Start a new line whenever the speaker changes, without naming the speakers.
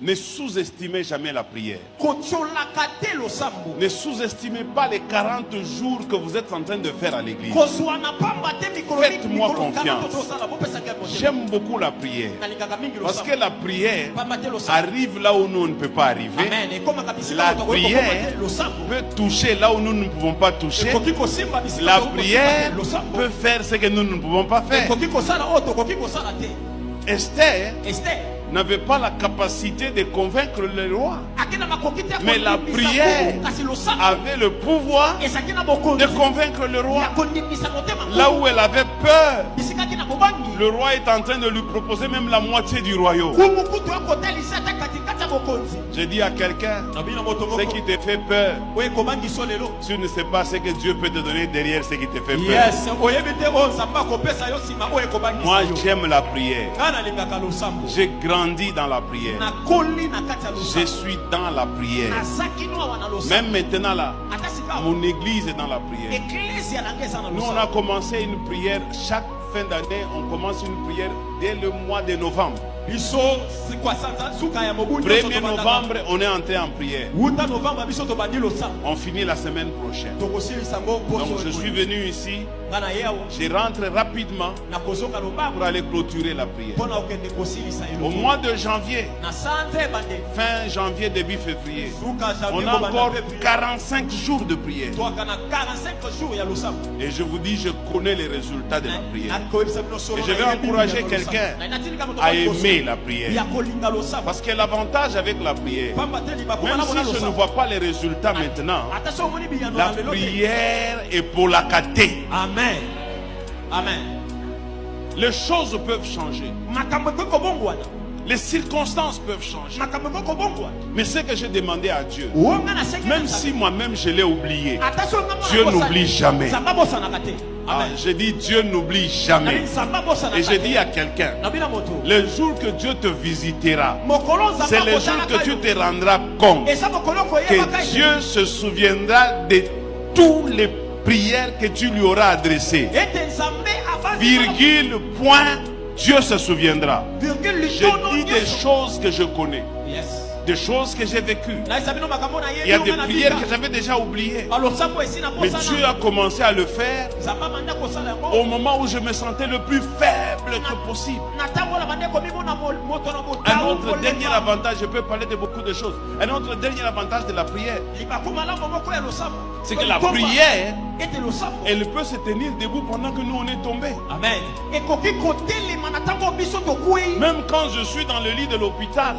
Ne sous-estimez jamais la prière. Ne sous-estimez pas les 40 jours que vous êtes en train de faire à l'église. Faites-moi confiance. J'aime beaucoup la prière. Parce que la prière arrive là où nous ne pouvons pas arriver. La prière peut toucher là où nous ne pouvons pas toucher. La prière peut faire ce que nous ne pouvons pas faire. Esther n'avait pas la capacité de convaincre le roi. Mais la prière avait le pouvoir de convaincre le roi. Là où elle avait peur, le roi est en train de lui proposer même la moitié du royaume. Je dis à quelqu'un, ce qui te fait peur, tu ne sais pas ce que Dieu peut te donner derrière ce qui te fait peur. Moi j'aime la prière. J'ai grandi dans la prière. Je suis dans la prière. Même maintenant là, mon église est dans la prière. Nous on a commencé une prière chaque fin d'année. On commence une prière dès le mois de novembre. 1er novembre, on est entré en prière. On finit la semaine prochaine. Donc je suis venu ici. Je rentre rapidement pour aller clôturer la prière. Au mois de janvier, fin janvier, début février, on a encore 45 jours de prière. Et je vous dis, je connais les résultats de la prière. Et je vais encourager quelqu'un à aimer la prière. Parce que l'avantage avec la prière, même si je ne vois pas les résultats maintenant, la prière est pour la cater.
Amen. Amen.
Les choses peuvent changer. Les circonstances peuvent changer. Mais ce que j'ai demandé à Dieu, même si moi-même je l'ai oublié, Dieu n'oublie jamais. Je dis Dieu n'oublie jamais. Et je dis à quelqu'un, le jour que Dieu te visitera, c'est le jour que tu te rendras compte que Dieu se souviendra de tous les prières que tu lui auras adressées. Virgule, point, Dieu se souviendra. Je dis des choses que je connais. Des choses que j'ai vécues. Il y a des prières que j'avais déjà oubliées. Mais Dieu a commencé à le faire au moment où je me sentais le plus faible que possible. Un autre dernier avantage, je peux parler de beaucoup de choses. Un autre dernier avantage de la prière, c'est que la prière, elle peut se tenir debout pendant que nous on est tombés.
Amen.
Même quand je suis dans le lit de l'hôpital,